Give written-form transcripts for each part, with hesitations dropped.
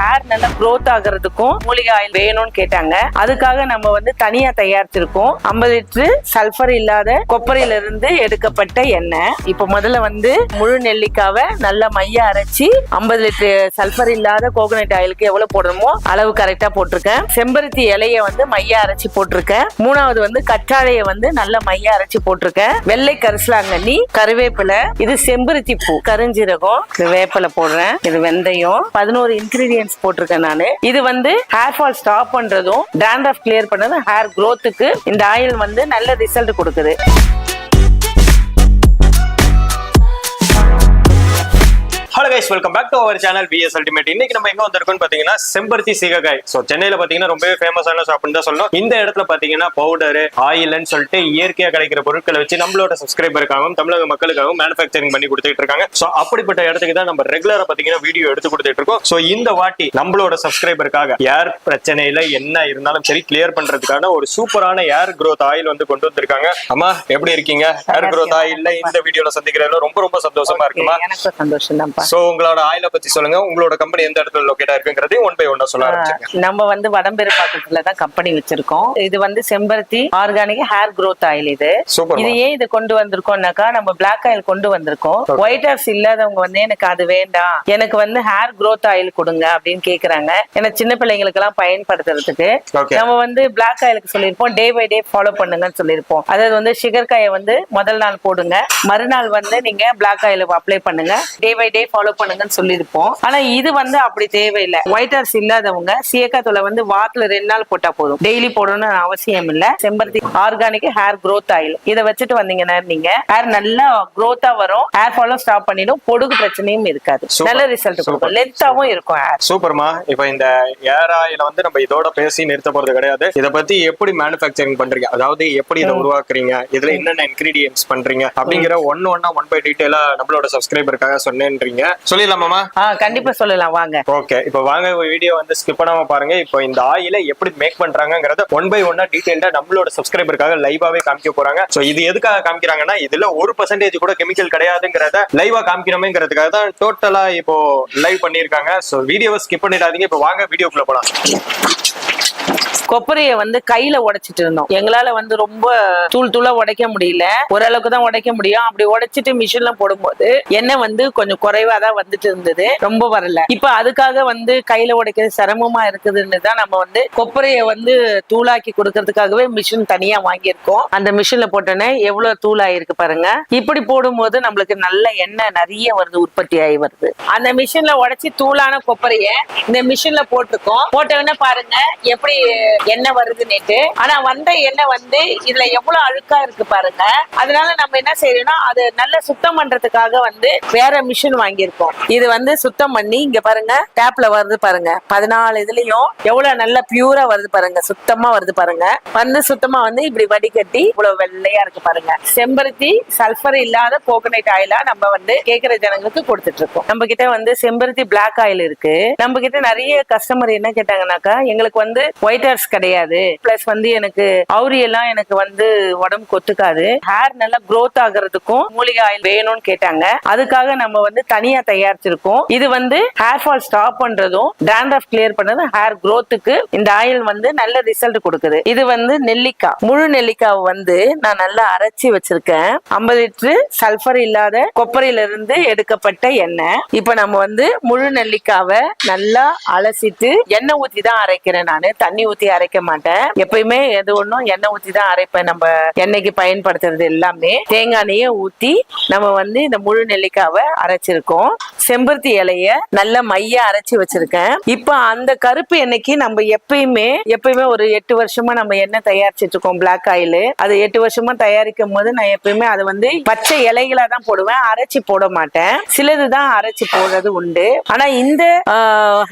Hair நல்லா growth ஆகிறதுக்கும் மூலிகை ஆயில் வேணும்னு கேட்டாங்க. அதுக்காக நம்ம வந்து தனியா தயாரிச்சிருக்கோம். 50 லிட்டர் சல்பர் இல்லாத கொப்பரையில இருந்து எடுக்கப்பட்ட எண்ணெய். இப்ப முதல்ல வந்து முழு நெல்லிக்காவை நல்லா மைய அரைச்சி 50 லிட்டர் சல்பர் இல்லாத கோகோனட் ஆயிலுக்கு எவ்வளவு போடணுமோ அளவு கரெக்டா போட்டிருக்கேன். செம்பருத்தி இலைய வந்து மைய அரைச்சி போட்டிருக்கேன். மூணாவது வந்து கற்றாழைய வந்து நல்ல மைய அரைச்சி போட்டிருக்கேன். வெள்ளை கரிசலாங்கண்ணி, கருவேப்பிலை, இது செம்பருத்தி பூ, கருஞ்சீரகம், வேப்பிலை போடுறேன். இது வெந்தயம், 11 இன்கிரீடியன்ஸ் போட்டிருக்கேன் நானு. இது வந்து ஹேர் ஃபால் ஸ்டாப் பண்றதும் டேண்ட்ரஃப் கிளியர் பண்ணதும் ஹேர் growthக்கு இந்த ஆயில் வந்து நல்ல ரிசல்ட் கொடுக்குது. Hello guys, welcome back to our channel BS Ultimate. இன்னைக்கு நம்ம எங்க வந்திருக்கோம்னு பாத்தீங்கன்னா செம்பருத்தி சீகக்காய். சோ சென்னையில பாத்தீங்கன்னா ரொம்பவே ஃபேமஸான ஷாப்னு தான் சொல்லணும். இந்த இடத்துல பாத்தீங்கன்னா பவுடர், ஆயில்னு சொல்லிட்டு இயற்கையா கிடைக்கிற பொருட்களை வச்சு நம்மளோட சப்ஸ்கிரைபருக்காகவும் தமிழக மக்களுக்காகவும் மேனுஃபேக்சரிங் பண்ணி கொடுத்துட்டு இருக்காங்க. சோ அப்படிப்பட்ட இடத்துக்கு தான் நம்ம ரெகுலரா பாத்தீங்கன்னா வீடியோ எடுத்து கொடுத்துட்டு இருக்கோம். சோ இந்த வாட்டி நம்மளோட சப்ஸ்கிரைபருக்காக ஏர் பிரச்சனையில என்ன இருந்தாலும் சரி கிளியர் பண்றதுக்கான ஒரு சூப்பரான ஏர் growth ஆயில் வந்து கொண்டு வந்திருக்காங்க. அம்மா எப்படி இருக்கீங்க? ஏர் growth ஆயில்ல இந்த வீடியோல சந்திக்கிறதுல ரொம்ப ரொம்ப சந்தோஷமா இருக்குமா? எனக்கு சந்தோஷம் தான். சோ உங்களோட ஆயில பத்தி சொல்லுங்க. உங்களோட கம்பெனி எந்த இடத்துல லொகேட் ஆயிருக்குங்கறதையும் ஒன் பை ஒன்னா சொல்ல ஆரம்பிச்சிருங்க. நம்ம வந்து வடம்பெரும்பாக்கத்துல தான் கம்பெனி வச்சிருக்கோம். இது வந்து செம்பருத்தி ஆர்கானிக் ஹேர் growth ஆயில். இது ஏன் இது கொண்டு வந்திருக்கோம்னாக்கா, நம்ம பிளாக் ஆயில் கொண்டு வந்திருக்கோம். ஒயிட் ஹேர்ஸ் இல்லாதவங்க வந்து எனக்கு அது வேண்டாம், எனக்கு வந்து ஹேர் growth ஆயில் கொடுங்க அப்படின்னு கேக்குறாங்க. ஏன்னா சின்ன பிள்ளைங்களுக்கு எல்லாம் பயன்படுத்துறதுக்கு நம்ம வந்து பிளாக் ஆயிலுக்கு சொல்லிருப்போம், டே பை டே ஃபாலோ பண்ணுங்கன்னு சொல்லிருப்போம். அதாவது வந்து சிகர்காயை வந்து முதல் நாள் போடுங்க, மறுநாள் வந்து நீங்க பிளாக் ஆயில் அப்ளை பண்ணுங்க, டே பை டே ஃபாலோ பண்ணுங்கன்னு சொல்லிருப்போம். ஆனா இது வந்து அப்படி தேவையில்லை. ஒயிட் ஹேர்ஸ் இல்லாதவங்க சீயக்காத்தூளை வந்து வாரத்துல 2 நாள் போட்டா போதும், டெய்லி போடணும்னு அவசியம் இல்ல. செம்பருத்தி ஆர்கானிக் ஹேர் growth ஆயில் இதை வச்சுட்டு வந்தீங்கன்னா நீங்க ஹேர் நல்லா growth-ஆ வரும், ஹேர் ஃபாலும் ஸ்டாப் பண்ணிடும், பொடுகு பிரச்சனையும் இருக்காது, நல்ல ரிசல்ட் கொடுக்கும், லென்த்தாவும் இருக்கும் ஹேர். சூப்பர்மா. இப்ப இந்த ஏர் ஆயில வந்து நம்ம இதோட பேசி நிறுத்த போறது கிடையாது. இதை பத்தி எப்படி மேனுஃபேக்சரிங் பண்றீங்க, அதாவது எப்படி இதை உருவாக்குறீங்க, இதுல என்னென்ன இன்கிரீடியன்ஸ் பண்றீங்க அப்படிங்கிற ஒன் பை டீடைலா நம்மளோட சப்ஸ்கிரைபருக்காக சொன்னேன்றீங்க. சொல்லிடலாமா? கண்டிப்பா சொல்லலாம், வாங்க. ஓகே, இப்போ வாங்க வீடியோ வந்து ஸ்கிப் பண்ணாம பாருங்க. இப்போ இந்த ஆயில எப்படி மேக் பண்றாங்கங்கறத ஒன் பை ஒன்னா டீடைலா நம்மளோட சப்ஸ்கிரைபருக்காக லைவாவே காமிக்க போறாங்க. சோ இது எதுக்காக காமிக்கிறாங்கன்னா, இதுல 1% கூட கெமிக்கல் கிடையாதுங்கறத லைவா காமிக்கணுமேங்கிறதுக்காக தான் டோட்டலா இப்போ லைவ் பண்ணிருக்காங்க. சோ வீடியோவை ஸ்கிப் பண்ணிடாதீங்க. இப்போ வாங்க வீடியோக்குள்ள போலாம். கொப்பரைய வந்து கையில உடைச்சிட்டு இருந்தோம். எங்களால வந்து ரொம்ப தூளா உடைக்க முடியல, ஓரளவுக்கு தான் உடைக்க முடியும். அப்படி உடைச்சிட்டு மிஷின்ல போடும்போது எண்ணெய் வந்து கொஞ்சம் குறைவா தான் வந்துட்டு இருந்தது, ரொம்ப வரல. இப்ப அதுக்காக வந்து கையில உடைக்கிறது சிரமமா இருக்குதுன்னு தான் நம்ம வந்து கொப்பரைய வந்து தூளாக்கி கொடுக்கறதுக்காகவே மிஷின் தனியா வாங்கியிருக்கோம். அந்த மிஷின்ல போட்டோன்னே எவ்வளவு தூளாயிருக்கு பாருங்க. இப்படி போடும்போது நம்மளுக்கு நல்ல எண்ணெய் நிறைய வருது, உற்பத்தி ஆகி வருது. அந்த மிஷின்ல உடைச்சி தூளான கொப்பரைய இந்த மிஷின்ல போட்டிருக்கோம். போட்டோன்னே பாருங்க எப்படி எண்ணெய் வருது நேற்று. ஆனா வந்த எண்ணெய் வந்து இதுல எவ்வளவு அழுக்கா இருக்கு பாருங்க. அதனால நம்ம என்ன செய்யறோம்னா, அது நல்ல சுத்தம் பண்றதுக்காக வந்து வேற மிஷின் வாங்கியிருக்கோம். இது வந்து சுத்தம் பண்ணி இங்க பாருங்க டேப்ல வருது பாருங்க, 14 இதுலயும் எவ்வளவு நல்ல பியூரா வருது பாருங்க, சுத்தமா வருது பாருங்க. வந்து சுத்தமா வந்து இப்படி வடிகட்டி இவ்வளவு வெள்ளையா இருக்கு பாருங்க. செம்பருத்தி சல்பர் இல்லாத கோகோனட் ஆயிலா நம்ம வந்து கேக்குற ஜனங்களுக்கு கொடுத்துட்டு இருக்கோம். நம்ம கிட்ட வந்து செம்பருத்தி பிளாக் ஆயில் இருக்கு. நம்ம கிட்ட நிறைய கஸ்டமர் என்ன கேட்டாங்கன்னாக்கா, எங்களுக்கு வந்து ஒயிட் ஹேர்ஸ் கிடையாது, பிளஸ் வந்து எனக்கு அவுரி எல்லாம் எனக்கு வந்து உடம்பு கொத்துக்காது, ஹேர் நல்லா growth ஆகிறதுக்கும் மூலிகை ஆயில் வேணும்னு கேட்டாங்க. அதுக்காக நம்ம வந்து தனியா தயாரிச்சிருக்கோம். இது வந்து ஹேர் ஃபால் ஸ்டாப் பண்றதும் டேண்ட்ரஃப் கிளியர் பண்ணதும் ஹேர் growthக்கு இந்த ஆயில் வந்து நல்ல ரிசல்ட் கொடுக்குது. இது வந்து நெல்லிக்காய், முழு நெல்லிக்காவை வந்து நான் நல்லா அரைச்சி வச்சிருக்கேன். 50 லிட்டர் சல்பர் இல்லாத கொப்பரையில இருந்து எடுக்கப்பட்ட எண்ணெய். இப்ப நம்ம வந்து முழு நெல்லிக்காவை நல்லா அலசிட்டு எண்ணெய் ஊத்தி தான் அரைக்கிறேன். நானு தண்ணி ஊத்தி அரைக்க மாட்டேன், எப்பயுமே எது ஒண்ணும் எண்ணெய் ஊத்தி தான் அரைப்பேன். நம்ம எண்ணெய்க்கு பயன்படுத்துறது எல்லாமே தேங்காய் எண்ணெயை ஊத்தி நம்ம வந்து இந்த முழு நெல்லிக்காவை அரைச்சிருக்கோம். செம்பருத்தி இலைய நல்ல மைய அரைச்சி வச்சிருக்கேன். இப்ப அந்த கருப்பு எண்ணெய்க்கு நம்ம எப்பயுமே ஒரு 8 வருஷமா நம்ம எண்ணெய் தயாரிச்சிட்டு இருக்கோம், பிளாக் ஆயில். அது 8 வருஷமா தயாரிக்கும் போது நான் எப்பயுமே அதை வந்து பச்சை இலைகளா தான் போடுவேன், அரைச்சி போட மாட்டேன். சிலதுதான் அரைச்சி போடுறது உண்டு. ஆனா இந்த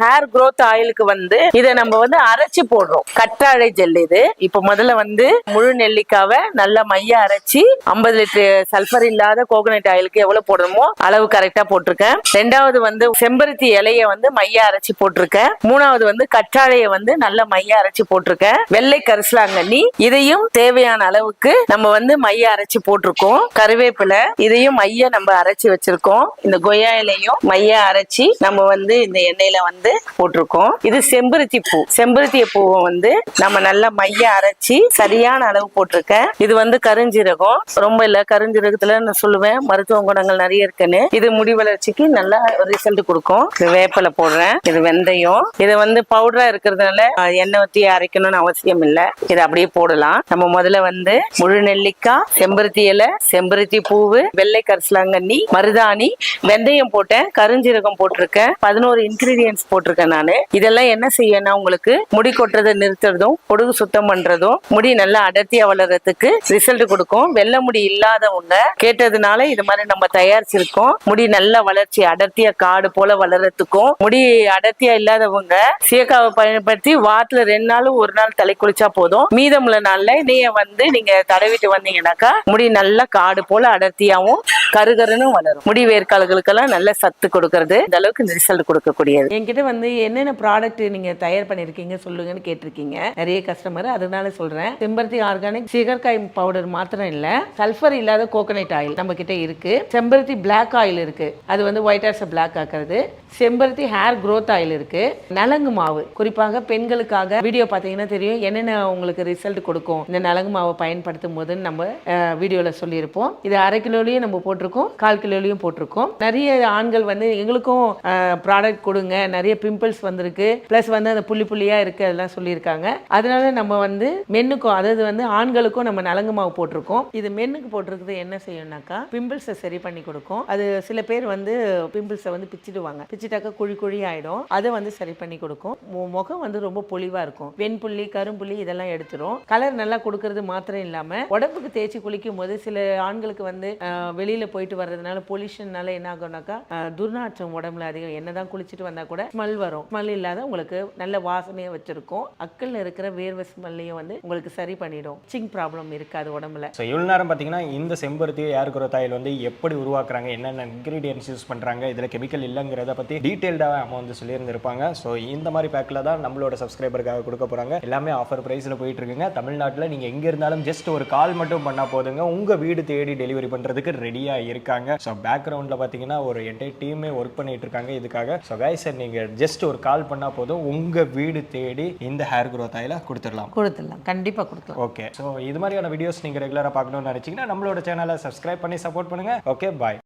ஹேர் growth ஆயிலுக்கு வந்து இதை நம்ம வந்து அரைச்சி போடுறோம். கற்றாழை ஜெல் இது. இப்ப முதல்ல வந்து முழு நெல்லிக்காவை நல்லா மைய அரைச்சி 50 லிட்டர் சல்பர் இல்லாத கோகனட் ஆயிலுக்கு எவ்வளவு போடுறோமோ அளவு கரெக்டா போட்டிருக்கேன். ரெண்டாவது வந்து செம்பருத்தி இலைய வந்து மைய அரைச்சி போட்டிருக்கேன். மூணாவது வந்து கற்றாழைய வந்து நல்ல மைய அரைச்சி போட்டிருக்கேன். வெள்ளை கரிசலாங்கண்ணி இதையும் தேவையான அளவுக்கு நம்ம வந்து மைய அரைச்சி போட்டிருக்கோம். கருவேப்பிலை இதையும் மைய நம்ம அரைச்சி வச்சிருக்கோம். இந்த கொய்யா இலையும் மைய அரைச்சி நம்ம வந்து இந்த எண்ணெயில வந்து போட்டிருக்கோம். இது செம்பருத்தி பூ. செம்பருத்தி பூவை வந்து நம்ம நல்லா மைய அரைச்சி சரியான அளவு போட்டிருக்கேன். இது வந்து கருஞ்சீரகம், ரொம்ப இல்ல, கருஞ்சீரகத்துல நான் சொல்லுவேன் மருத்துவ குணங்கள் நிறைய இருக்குன்னு. இது முடி வளர்ச்சிக்கு நல்லா ரிசல்ட் கொடுக்கும். இது வேப்பிலை போடுறேன். இது வெந்தயம். இது வந்து பவுடரா இருக்கிறதுனால எண்ணெய் ஊத்தி அரைக்கணும்னு அவசியம் இல்ல, இதை அப்படியே போடலாம். நம்ம முதல்ல வந்து முழு நெல்லிக்காய், செம்பருத்தி இலை, செம்பருத்தி பூவு, வெள்ளை கரிசலாங்கண்ணி, மருதாணி, வெந்தயம் போட்டேன், கருஞ்சீரகம் போட்டிருக்கேன், 11 இன்கிரீடியன்ஸ் போட்டிருக்கேன் நானு. இதெல்லாம் என்ன செய்யணும், உங்களுக்கு முடி கொட்டுறதை நிறுத்துறதும் பொடுகு சுத்தம் பண்றதும் முடி நல்லா அடர்த்தியா வளர்றதுக்கு ரிசல்ட் கொடுக்கும். வெள்ளை முடி இல்லாதவங்க கேட்டதுனால இது மாதிரி நம்ம தயாரிச்சிருக்கோம். முடி நல்ல வளர்ச்சி அடர்த்தியா காடு போல வளர்றதுக்கும், முடி அடர்த்தியா இல்லாதவங்க சீயக்காவை பயன்படுத்தி வாரத்துல 2 நாள் 1 நாள் தலை குளிச்சா போதும். மீதமுள்ள நாள்ல வந்து நீங்க தடவிட்டு வந்தீங்கன்னாக்கா முடி நல்லா காடு போல அடர்த்தியாவும் கருகருன்னு வளரும். முடி வேர்க்கால்களுக்கெல்லாம் நல்ல சத்து கொடுக்கறது, இந்த அளவுக்கு ரிசல்ட் கொடுக்கக்கூடியது. என்கிட்ட வந்து என்னென்ன ப்ராடக்ட் நீங்க தயார் பண்ணிருக்கீங்க சொல்லுங்கன்னு கேட்டிருக்கீங்க நிறைய கஸ்டமர், அதனால சொல்றேன். செம்பருத்தி ஆர்கானிக் சீகக்காய் பவுடர் மாத்திரம் இல்ல, சல்பர் இல்லாத கோகனட் ஆயில் நம்ம கிட்ட இருக்கு. செம்பருத்தி பிளாக் ஆயில் இருக்கு, அது வந்து ஒயிட் ஹேர்ஸ் பிளாக் ஆக்குறது. செம்பருத்தி ஹேர் growth ஆயில் இருக்கு. நலங்கு மாவு, குறிப்பாக பெண்களுக்காக வீடியோ பார்த்தீங்கன்னா தெரியும் என்னென்ன உங்களுக்கு ரிசல்ட் கொடுக்கும் இந்த நலங்கு மாவை பயன்படுத்தும் போது நம்ம வீடியோல சொல்லியிருப்போம். இது 1/2 கிலோலயும் நம்ம போட்டிருக்கோம், 1/4 கிலோலயும் போட்டிருக்கோம். நிறைய ஆண்கள் வந்து எங்களுக்கும் ப்ராடக்ட் கொடுங்க, நிறைய பிம்பிள்ஸ் வந்திருக்கு, பிளஸ் வந்து அந்த புள்ளி புள்ளியா இருக்கு அதெல்லாம் சொல்லியிருக்காங்க. அதனால நம்ம வந்து மென்னுக்கும், அதாவது வந்து ஆண்களுக்கும் நம்ம நலங்கு மாவு போட்டிருக்கோம். இது மென்னுக்கு போட்டிருக்கிறது என்ன செய்யும்னாக்கா பிம்பிள்ஸை சரி பண்ணி கொடுக்கும். அது சில பேர் வந்து பிம்பிள்ஸை வந்து பிச்சிடுவாங்க, பிச்சிட்டாக்கா குழி குழி ஆயிடும், அதை வந்து சரி பண்ணி கொடுக்கும். முகம் வந்து ரொம்ப பொலிவா இருக்கும். வெண்புள்ளி கரும்புள்ளி இதெல்லாம் எடுத்துரும். கலர் நல்லா கொடுக்கறது மாத்திரம் இல்லாம உடம்புக்கு தேய்ச்சி குளிக்கும் போது சில ஆண்களுக்கு வந்து வெளியில போயிட்டு வர்றதுனால பொல்யூஷன்னால என்ன ஆகும்னாக்கா துர்நாற்றம் உடம்புல அதிகம். என்னதான் குளிச்சுட்டு வந்தா கூட ஸ்மெல் வரும். ஸ்மெல் இல்லாத உங்களுக்கு நல்ல வாசனையை வச்சிருக்கும். அக்கல்ல இருக்கிற வேர்வை ஸ்மெல்லையும் வந்து உங்களுக்கு சரி பண்ணிடும். சிங் ப்ராப்ளம் இருக்காது உடம்புல. ஸோ இவ்வளோ நேரம் பார்த்தீங்கன்னா இந்த செம்பருத்தி ஏர் growth ஆயில் வந்து எப்படி உருவாக்குறாங்க, என்னென்ன இன்கிரீடியன்ஸ் யூஸ் பண்ணுறாங்க, இதில் கெமிக்கல் இல்லைங்கிறத பற்றி டீட்டெயில்டாக நம்ம வந்து சொல்லியிருந்திருப்பாங்க. ஸோ இந்த மாதிரி பேக்கில் தான் நம்மளோட சப்ஸ்கிரைபருக்காக கொடுக்க போகிறாங்க. எல்லாமே ஆஃபர் ப்ரைஸில் போயிட்டு இருக்குங்க. தமிழ்நாட்டில் நீங்கள் எங்கே இருந்தாலும் ஜஸ்ட் ஒரு கால் மட்டும் பண்ணால் போதுங்க, உங்கள் வீடு தேடி டெலிவரி பண்ணுறதுக்கு ரெடியாக இருக்காங்க. ஸோ பேக்ரவுண்டில் பார்த்தீங்கன்னா ஒரு என்டையர் டீமே ஒர்க் பண்ணிட்டு இருக்காங்க இதுக்காக. ஸோ கைஸ் நீங்கள் ஜஸ்ட் ஒரு கால் பண்ணால் போதும், உங்கள் வீடு தேடி இந்த ஹேர் growth ஆயில கொடுத்துடலாம். கண்டிப்பாக கொடுத்துடலாம். ஓகே, ஸோ இது மாதிரியான வீடியோஸ் நீங்கள் ரெகுலராக பார்க்கணும்னு நினச்சிங்கன்னா நம்மளோட சேனலை சப்ஸ்கிரைப் பண்ணி சப்போர்ட் பண்ணுங்கள். ஓகே, பாய்.